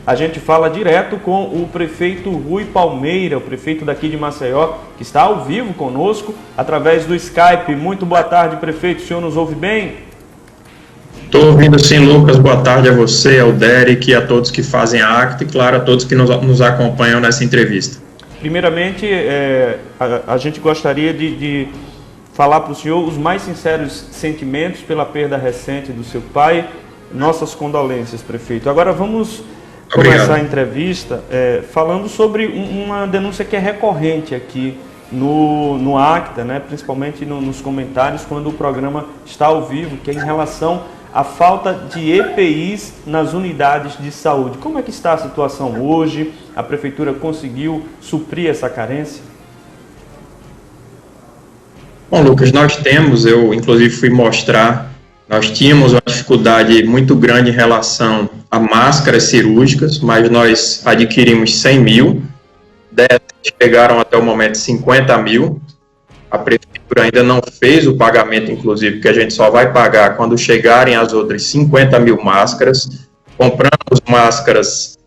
a gente fala direto com o prefeito Rui Palmeira, o prefeito daqui de Maceió, que está ao vivo conosco através do Skype. Muito boa tarde, prefeito. O senhor nos ouve bem? Estou ouvindo sim, Lucas. Boa tarde a você, ao Derek, a todos que fazem a ACT e, claro, a todos que nos acompanham nessa entrevista. Primeiramente, a gente gostaria de falar para o senhor os mais sinceros sentimentos pela perda recente do seu pai. Nossas condolências, prefeito. Agora vamos começar a entrevista falando sobre uma denúncia que é recorrente aqui no ACTA, né, principalmente nos comentários quando o programa está ao vivo, que é em relação à falta de EPIs nas unidades de saúde. Como é que está a situação hoje? A Prefeitura conseguiu suprir essa carência? Bom, Lucas, eu inclusive fui mostrar, nós tínhamos uma dificuldade muito grande em relação a máscaras cirúrgicas, mas nós adquirimos 100 mil, dessas chegaram até o momento 50 mil, a Prefeitura ainda não fez o pagamento, inclusive, que a gente só vai pagar quando chegarem as outras 50 mil máscaras. Compramos máscaras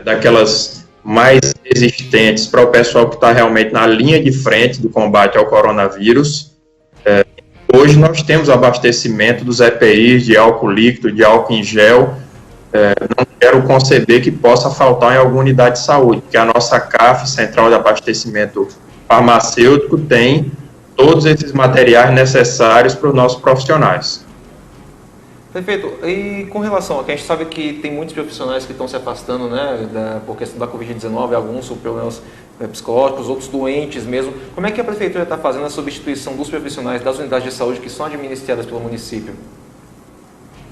daquelas mais resistentes para o pessoal que está realmente na linha de frente do combate ao coronavírus. Hoje nós temos abastecimento dos EPIs de álcool líquido, de álcool em gel. Não quero conceber que possa faltar em alguma unidade de saúde, porque a nossa CAF, Central de Abastecimento Farmacêutico, tem todos esses materiais necessários para os nossos profissionais. Prefeito, e com relação a que a gente sabe que tem muitos profissionais que estão se afastando, né, por questão da Covid-19, alguns por problemas psicológicos, outros doentes mesmo, como é que a Prefeitura está fazendo a substituição dos profissionais das unidades de saúde que são administradas pelo município?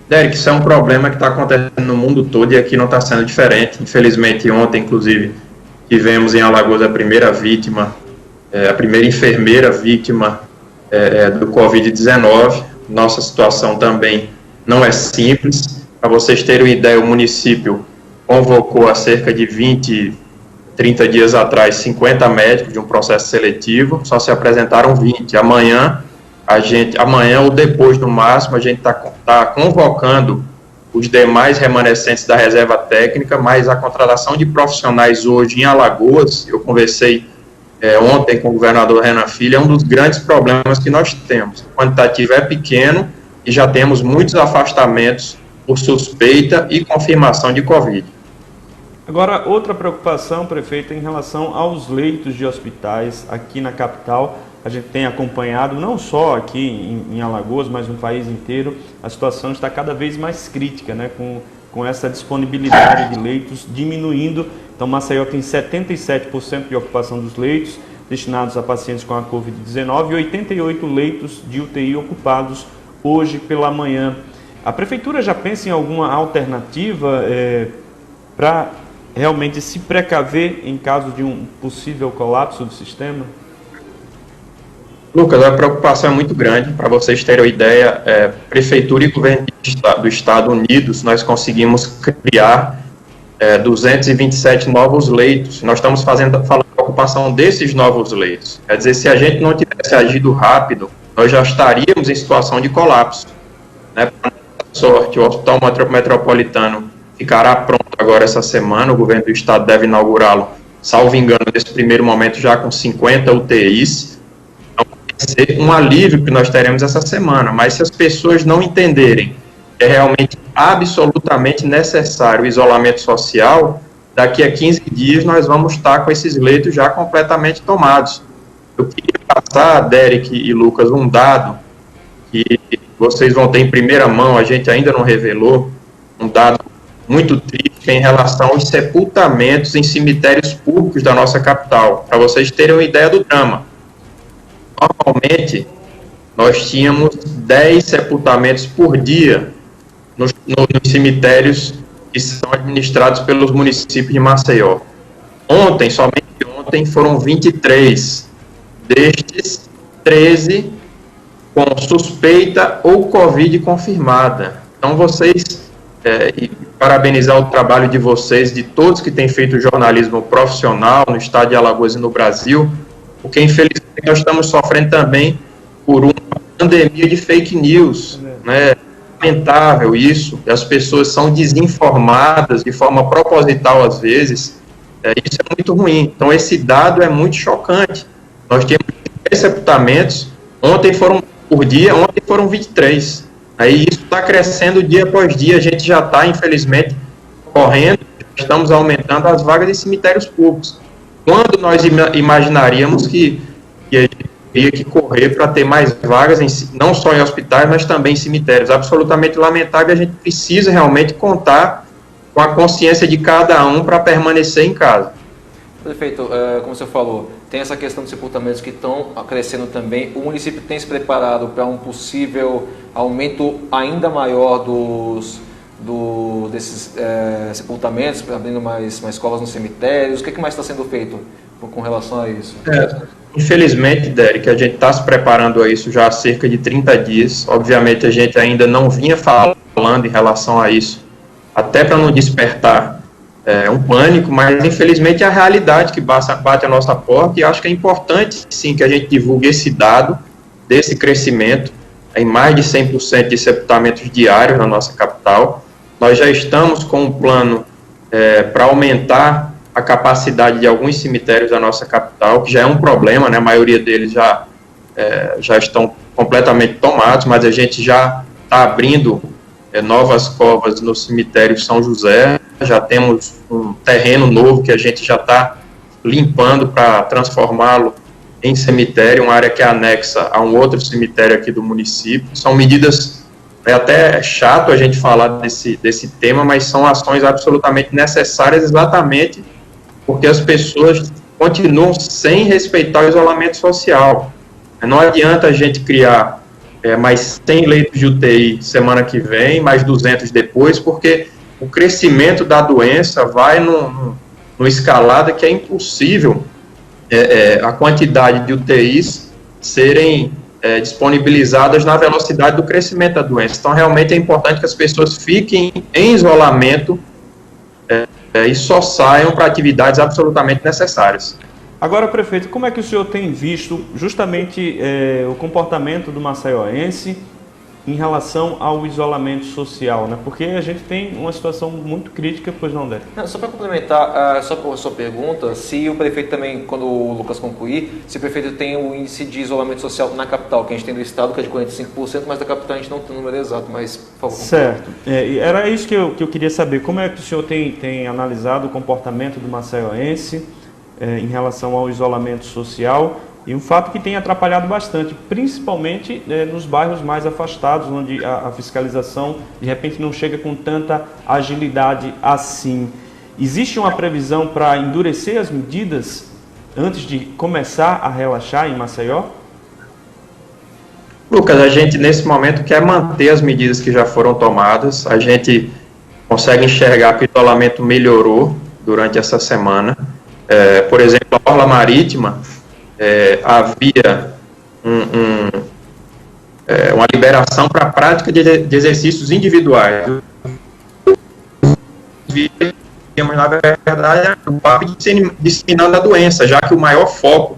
Derek, isso é um problema que está acontecendo no mundo todo e aqui não está sendo diferente. Infelizmente, ontem, inclusive, tivemos em Alagoas a primeira vítima, a primeira enfermeira vítima do Covid-19. Nossa situação também não é simples. Para vocês terem uma ideia, o município convocou há cerca de 30 dias atrás, 50 médicos de um processo seletivo, só se apresentaram 20. Amanhã ou depois, no máximo, a gente está convocando os demais remanescentes da reserva técnica, mas a contratação de profissionais hoje em Alagoas, eu conversei ontem com o governador Renan Filho, é um dos grandes problemas que nós temos. O quantitativo é pequeno e já temos muitos afastamentos por suspeita e confirmação de Covid. Agora, outra preocupação, prefeito, em relação aos leitos de hospitais aqui na capital. A gente tem acompanhado, não só aqui em Alagoas, mas no país inteiro, a situação está cada vez mais crítica, né, com essa disponibilidade de leitos diminuindo. Então, Maceió tem 77% de ocupação dos leitos destinados a pacientes com a Covid-19 e 88 leitos de UTI ocupados hoje pela manhã. A Prefeitura já pensa em alguma alternativa para realmente se precaver em caso de um possível colapso do sistema? Lucas, a preocupação é muito grande. Para vocês terem uma ideia, Prefeitura e Governo do Estado unidos, nós conseguimos criar 227 novos leitos. Nós estamos falando da ocupação desses novos leitos. Quer dizer, se a gente não tivesse agido rápido, nós já estaríamos em situação de colapso. Né? Por sorte, o Hospital Metropolitano ficará pronto agora essa semana. O Governo do Estado deve inaugurá-lo, salvo engano, nesse primeiro momento já com 50 UTIs. Ser um alívio que nós teremos essa semana, mas se as pessoas não entenderem que é realmente absolutamente necessário o isolamento social, daqui a 15 dias nós vamos estar com esses leitos já completamente tomados. Eu queria passar, Derek e Lucas, um dado que vocês vão ter em primeira mão, a gente ainda não revelou, um dado muito triste em relação aos sepultamentos em cemitérios públicos da nossa capital, para vocês terem uma ideia do drama. Normalmente, nós tínhamos 10 sepultamentos por dia nos cemitérios que são administrados pelos municípios de Maceió. Somente ontem, foram 23. Destes, 13 com suspeita ou Covid confirmada. Então, e parabenizar o trabalho de vocês, de todos que têm feito jornalismo profissional no estado de Alagoas e no Brasil, porque, infelizmente, nós estamos sofrendo também por uma pandemia de fake news, né? lamentável isso, as pessoas são desinformadas de forma proposital às vezes, isso é muito ruim. Então esse dado é muito chocante. Nós temos 10 sepultamentos, ontem foram 23. Aí isso está crescendo dia após dia, a gente já está, infelizmente, correndo, estamos aumentando as vagas de cemitérios públicos. Quando nós imaginaríamos que a gente teria que correr para ter mais vagas, não só em hospitais, mas também em cemitérios? Absolutamente lamentável, a gente precisa realmente contar com a consciência de cada um para permanecer em casa. Prefeito, como você falou, tem essa questão de sepultamentos que estão crescendo também. O município tem se preparado para um possível aumento ainda maior desses sepultamentos, abrindo mais covas nos cemitérios? O que mais está sendo feito com relação a isso? Infelizmente, Derek, a gente está se preparando a isso já há cerca de 30 dias. Obviamente, a gente ainda não vinha falando em relação a isso, até para não despertar um pânico, mas infelizmente é a realidade que bate a nossa porta, e acho que é importante, sim, que a gente divulgue esse dado desse crescimento em mais de 100% de sepultamentos diários na nossa capital. Nós já estamos com um plano para aumentar a capacidade de alguns cemitérios da nossa capital, que já é um problema, né? A maioria deles já estão completamente tomados, mas a gente já está abrindo novas covas no cemitério São José, já temos um terreno novo que a gente já está limpando para transformá-lo em cemitério, uma área que é anexa a um outro cemitério aqui do município. São medidas, é até chato a gente falar desse tema, mas são ações absolutamente necessárias, exatamente porque as pessoas continuam sem respeitar o isolamento social. Não adianta a gente criar mais 100 leitos de UTI semana que vem, mais 200 depois, porque o crescimento da doença vai numa escalada que é impossível a quantidade de UTIs serem disponibilizadas na velocidade do crescimento da doença. Então, realmente é importante que as pessoas fiquem em isolamento e só saiam para atividades absolutamente necessárias. Agora, prefeito, como é que o senhor tem visto justamente o comportamento do maceioense em relação ao isolamento social, né? Porque a gente tem uma situação muito crítica, pois não, Derek? Só para complementar, só para a sua pergunta, se o prefeito também, quando o Lucas concluir, se o prefeito tem o índice de isolamento social na capital, que a gente tem no estado, que é de 45%, mas da capital a gente não tem o número exato, mas, por favor. Certo. Era isso que eu queria saber. Como é que o senhor tem analisado o comportamento do maceioense em relação ao isolamento social, e um fato que tem atrapalhado bastante, principalmente nos bairros mais afastados, onde a fiscalização de repente não chega com tanta agilidade assim. Existe uma previsão para endurecer as medidas antes de começar a relaxar em Maceió? Lucas, a gente nesse momento quer manter as medidas que já foram tomadas. A gente consegue enxergar que o isolamento melhorou durante essa semana. Por exemplo, a orla marítima, havia uma liberação para a prática de exercícios individuais. Mas, na verdade, o papo disseminando a doença, já que o maior foco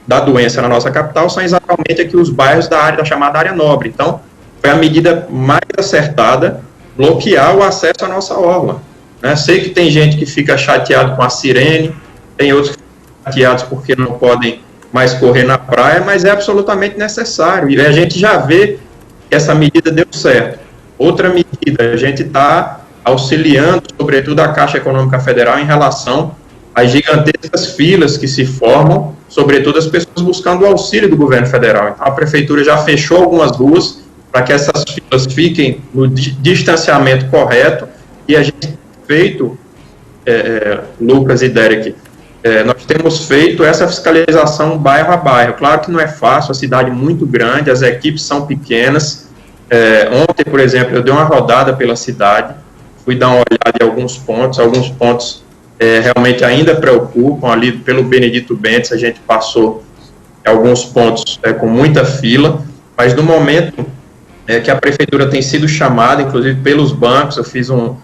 da doença na nossa capital são exatamente aqui os bairros da chamada área nobre. Então, foi a medida mais acertada, bloquear o acesso à nossa orla. Sei que tem gente que fica chateado com a sirene, tem outros que ficam chateados porque não podem mais correr na praia, mas é absolutamente necessário. E a gente já vê que essa medida deu certo. Outra medida, a gente está auxiliando, sobretudo, a Caixa Econômica Federal em relação às gigantescas filas que se formam, sobretudo as pessoas buscando o auxílio do governo federal. Então, a Prefeitura já fechou algumas ruas para que essas filas fiquem no distanciamento correto, e a gente tem feito, Lucas e Derek, nós temos feito essa fiscalização bairro a bairro. Claro que não é fácil, a cidade é muito grande, as equipes são pequenas. Ontem, por exemplo, eu dei uma rodada pela cidade, fui dar uma olhada em alguns pontos realmente ainda preocupam. Ali pelo Benedito Bentes a gente passou alguns pontos com muita fila, mas no momento que a Prefeitura tem sido chamada, inclusive pelos bancos, eu fiz uma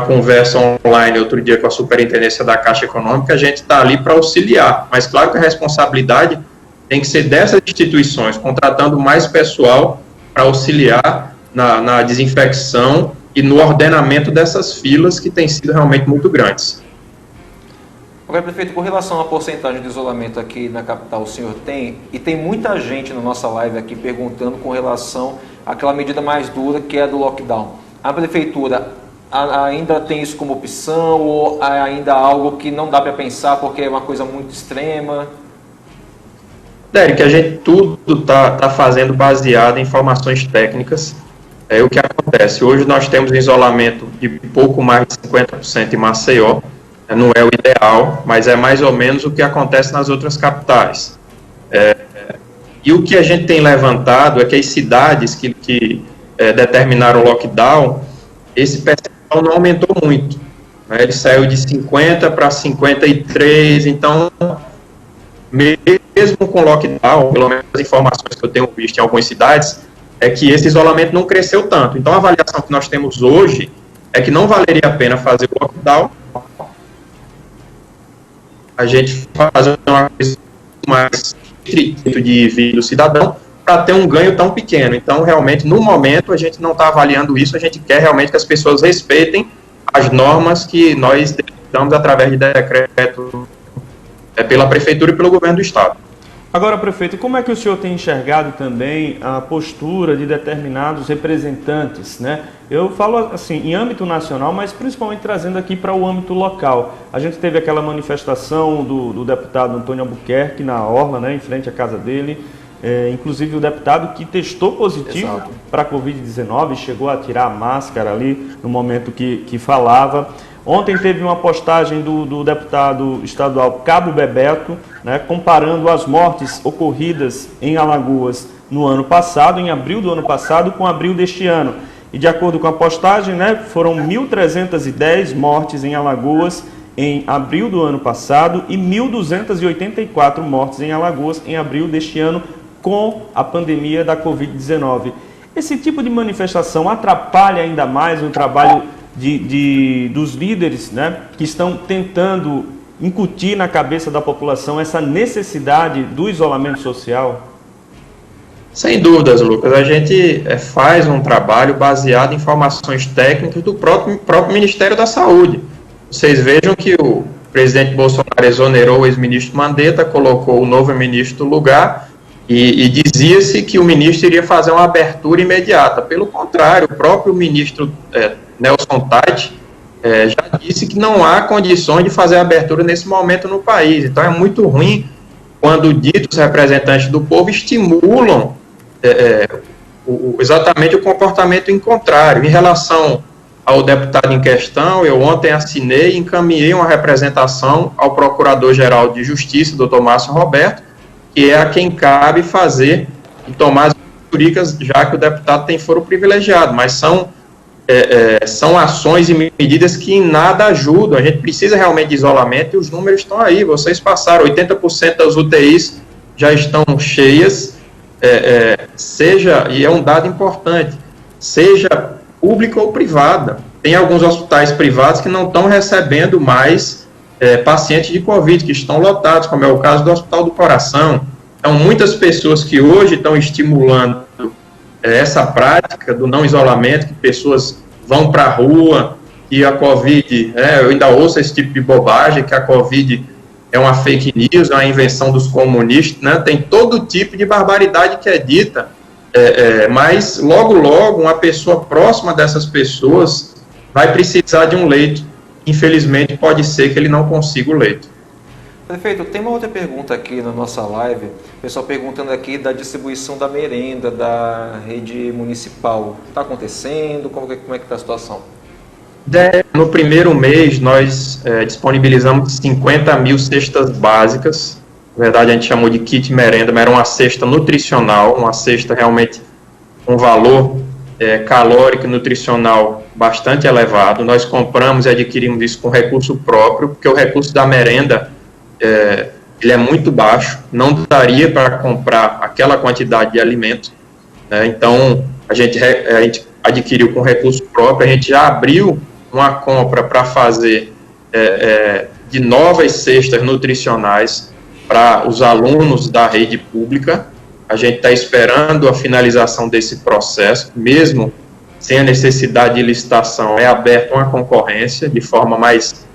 conversa online outro dia com a Superintendência da Caixa Econômica, a gente está ali para auxiliar, mas claro que a responsabilidade tem que ser dessas instituições, contratando mais pessoal para auxiliar na desinfecção e no ordenamento dessas filas que têm sido realmente muito grandes. Agora, prefeito, com relação à porcentagem de isolamento aqui na capital, o senhor tem, e tem muita gente na nossa live aqui perguntando com relação àquela medida mais dura que é a do lockdown. A prefeitura ainda tem isso como opção ou ainda algo que não dá para pensar porque é uma coisa muito extrema? Derek, a gente tudo está fazendo baseado em informações técnicas. É o que acontece. Hoje nós temos um isolamento de pouco mais de 50% em Maceió. Não é o ideal, mas é mais ou menos o que acontece nas outras capitais. E o que a gente tem levantado é que as cidades que determinaram o lockdown, esse percentual não aumentou muito. Né? Ele saiu de 50 para 53, então, mesmo com lockdown, pelo menos as informações que eu tenho visto em algumas cidades, é que esse isolamento não cresceu tanto. Então, a avaliação que nós temos hoje é que não valeria a pena fazer o lockdown, a gente fazer uma coisa mais restrita de vida do cidadão para ter um ganho tão pequeno. Então, realmente, no momento, a gente não está avaliando isso, a gente quer realmente que as pessoas respeitem as normas que nós damos através de decreto pela Prefeitura e pelo Governo do Estado. Agora, prefeito, como é que o senhor tem enxergado também a postura de determinados representantes, né? Eu falo assim, em âmbito nacional, mas principalmente trazendo aqui para o âmbito local. A gente teve aquela manifestação do deputado Antônio Albuquerque na Orla, né, em frente à casa dele. Inclusive o deputado que testou positivo para a Covid-19, chegou a tirar a máscara ali no momento que falava. Ontem teve uma postagem do deputado estadual Cabo Bebeto, né, comparando as mortes ocorridas em Alagoas no ano passado, em abril do ano passado, com abril deste ano. E de acordo com a postagem, né, foram 1.310 mortes em Alagoas em abril do ano passado e 1.284 mortes em Alagoas em abril deste ano, com a pandemia da Covid-19. Esse tipo de manifestação atrapalha ainda mais o trabalho dos líderes, né, que estão tentando incutir na cabeça da população essa necessidade do isolamento social? Sem dúvidas, Lucas. A gente faz um trabalho baseado em informações técnicas do próprio Ministério da Saúde. Vocês vejam que o presidente Bolsonaro exonerou o ex-ministro Mandetta, colocou o novo ministro no lugar e dizia-se que o ministro iria fazer uma abertura imediata. Pelo contrário, o próprio ministro Nelson Taixe já disse que não há condições de fazer abertura nesse momento no país. Então é muito ruim quando ditos representantes do povo estimulam exatamente o comportamento em contrário. Em relação ao deputado em questão, eu ontem assinei e encaminhei uma representação ao Procurador-Geral de Justiça, Dr. Márcio Roberto, que é a quem cabe fazer e tomar as jurídicas, já que o deputado tem foro privilegiado, mas são ações e medidas que em nada ajudam. A gente precisa realmente de isolamento e os números estão aí, vocês passaram, 80% das UTIs já estão cheias, e é um dado importante, seja pública ou privada. Tem alguns hospitais privados que não estão recebendo mais pacientes de Covid, que estão lotados, como é o caso do Hospital do Coração. Então, muitas pessoas que hoje estão estimulando essa prática do não isolamento, que pessoas vão para a rua, e a Covid, eu ainda ouço esse tipo de bobagem, que a Covid é uma fake news, é uma invenção dos comunistas, né? Tem todo tipo de barbaridade que é dita, mas logo, uma pessoa próxima dessas pessoas vai precisar de um leito. Infelizmente, pode ser que ele não consiga o leito. Prefeito, tem uma outra pergunta aqui na nossa live, o pessoal perguntando aqui da distribuição da merenda da rede municipal. Está acontecendo? Como é que está a situação? No primeiro mês, nós disponibilizamos 50 mil cestas básicas. Na verdade, a gente chamou de kit merenda, mas era uma cesta nutricional, uma cesta realmente com valor calórico e nutricional bastante elevado. Nós compramos e adquirimos isso com recurso próprio, porque o recurso da merenda ele é muito baixo, não daria para comprar aquela quantidade de alimento, né? Então, a gente adquiriu com recurso próprio, a gente já abriu uma compra para fazer de novas cestas nutricionais para os alunos da rede pública. A gente está esperando a finalização desse processo, mesmo sem a necessidade de licitação, é aberta uma concorrência de forma mais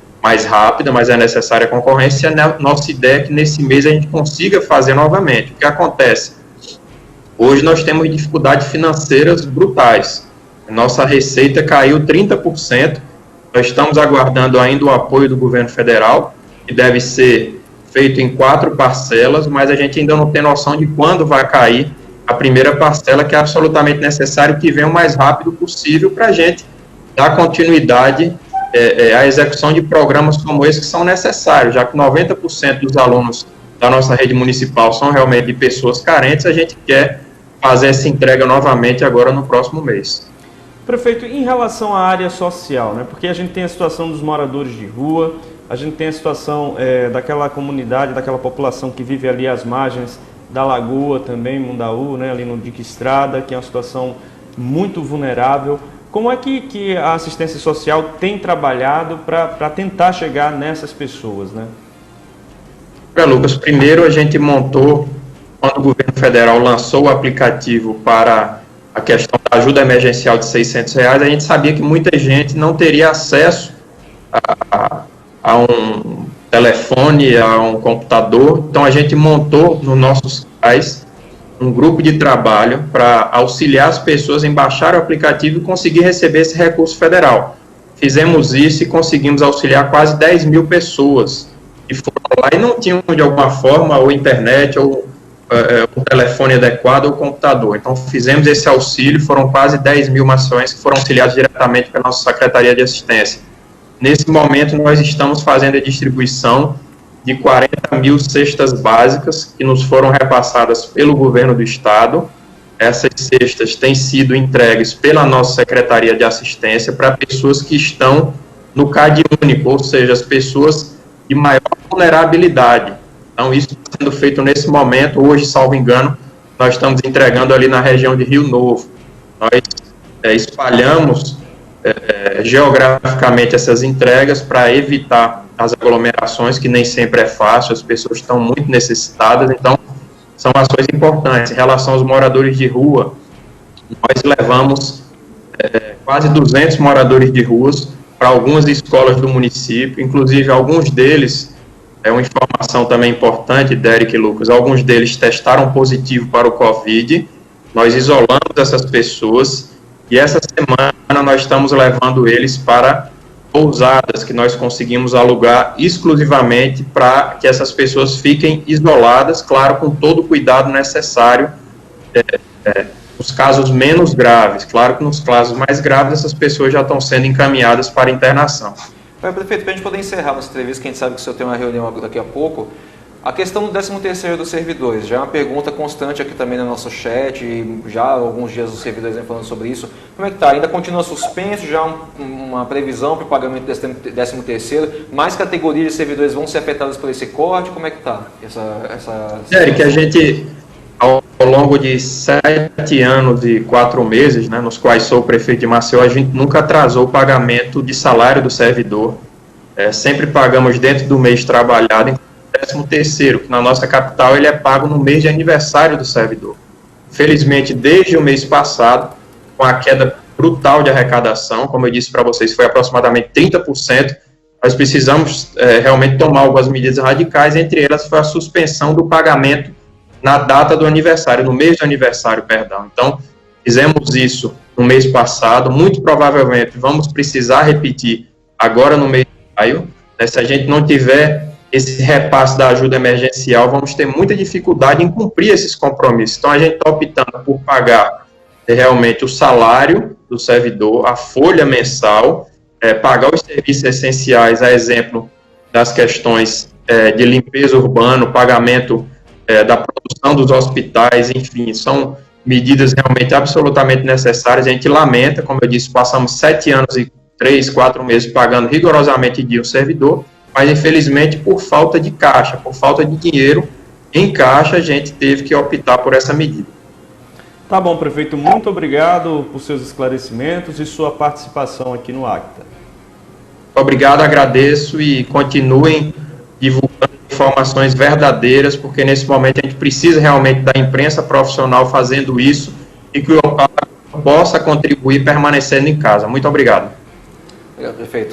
rápida, mas é necessária a concorrência. A nossa ideia é que nesse mês a gente consiga fazer novamente. O que acontece? Hoje nós temos dificuldades financeiras brutais. Nossa receita caiu 30%. Nós estamos aguardando ainda o apoio do governo federal, que deve ser feito em 4 parcelas, mas a gente ainda não tem noção de quando vai cair a primeira parcela, que é absolutamente necessário que venha o mais rápido possível para a gente dar continuidade à execução de programas como esse que são necessários, já que 90% dos alunos da nossa rede municipal são realmente de pessoas carentes. A gente quer fazer essa entrega novamente agora no próximo mês. Prefeito, em relação à área social, né, porque a gente tem a situação dos moradores de rua, a gente tem a situação daquela comunidade, daquela população que vive ali às margens da Lagoa também, Mundaú, né, ali no Dique Estrada, que é uma situação muito vulnerável. Como é que a assistência social tem trabalhado para tentar chegar nessas pessoas, né? Lucas, primeiro a gente montou, quando o governo federal lançou o aplicativo para a questão da ajuda emergencial de R$600, a gente sabia que muita gente não teria acesso a um telefone, a um computador. Então a gente montou nos nossos canais um grupo de trabalho para auxiliar as pessoas em baixar o aplicativo e conseguir receber esse recurso federal. Fizemos isso e conseguimos auxiliar quase 10 mil pessoas que foram lá e não tinham de alguma forma ou internet ou um telefone adequado ou computador. Então fizemos esse auxílio, foram quase 10 mil mações que foram auxiliadas diretamente pela nossa Secretaria de Assistência. Nesse momento, nós estamos fazendo a distribuição de 40 mil cestas básicas que nos foram repassadas pelo governo do Estado. Essas cestas têm sido entregues pela nossa Secretaria de Assistência para pessoas que estão no CAD único, ou seja, as pessoas de maior vulnerabilidade. Então, isso está sendo feito nesse momento. Hoje, salvo engano, nós estamos entregando ali na região de Rio Novo. Nós espalhamos geograficamente essas entregas para evitar as aglomerações, que nem sempre é fácil, as pessoas estão muito necessitadas. Então são ações importantes. Em relação aos moradores de rua, nós levamos quase 200 moradores de ruas para algumas escolas do município, inclusive alguns deles, uma informação também importante, Derek e Lucas, alguns deles testaram positivo para o Covid. Nós isolamos essas pessoas e essa semana nós estamos levando eles para pousadas que nós conseguimos alugar exclusivamente para que essas pessoas fiquem isoladas, claro, com todo o cuidado necessário nos casos menos graves. Claro que nos casos mais graves essas pessoas já estão sendo encaminhadas para internação. Prefeito, para a gente poder encerrar nossa entrevista, que a gente sabe que o senhor tem uma reunião daqui a pouco, a questão do 13º dos servidores, já é uma pergunta constante aqui também no nosso chat, e já há alguns dias os servidores vêm falando sobre isso. Como é que está? Ainda continua suspenso, já uma previsão para o pagamento do 13º? Mais categorias de servidores vão ser afetadas por esse corte? Como é que está essa Eric, a gente, ao longo de 7 anos e 4 meses, né, nos quais sou o prefeito de Maceió, a gente nunca atrasou o pagamento de salário do servidor. Sempre pagamos dentro do mês trabalhado, 13º, que na nossa capital ele é pago no mês de aniversário do servidor. Felizmente, desde o mês passado, com a queda brutal de arrecadação, como eu disse para vocês, foi aproximadamente 30%, nós precisamos realmente tomar algumas medidas radicais, entre elas foi a suspensão do pagamento na data do aniversário, no mês do aniversário, perdão. Então, fizemos isso no mês passado, muito provavelmente vamos precisar repetir agora no mês de maio, né? Se a gente não tiver esse repasse da ajuda emergencial, vamos ter muita dificuldade em cumprir esses compromissos. Então, a gente está optando por pagar realmente o salário do servidor, a folha mensal, pagar os serviços essenciais, a exemplo das questões de limpeza urbana, pagamento da produção dos hospitais, enfim, são medidas realmente absolutamente necessárias. A gente lamenta, como eu disse, passamos 7 anos e 3, 4 meses pagando rigorosamente dia o servidor, mas infelizmente por falta de caixa, por falta de dinheiro em caixa, a gente teve que optar por essa medida. Tá bom, prefeito, muito obrigado por seus esclarecimentos e sua participação aqui no Acta. Obrigado, agradeço e continuem divulgando informações verdadeiras, porque nesse momento a gente precisa realmente da imprensa profissional fazendo isso e que o possa contribuir permanecendo em casa. Muito obrigado. Obrigado, prefeito.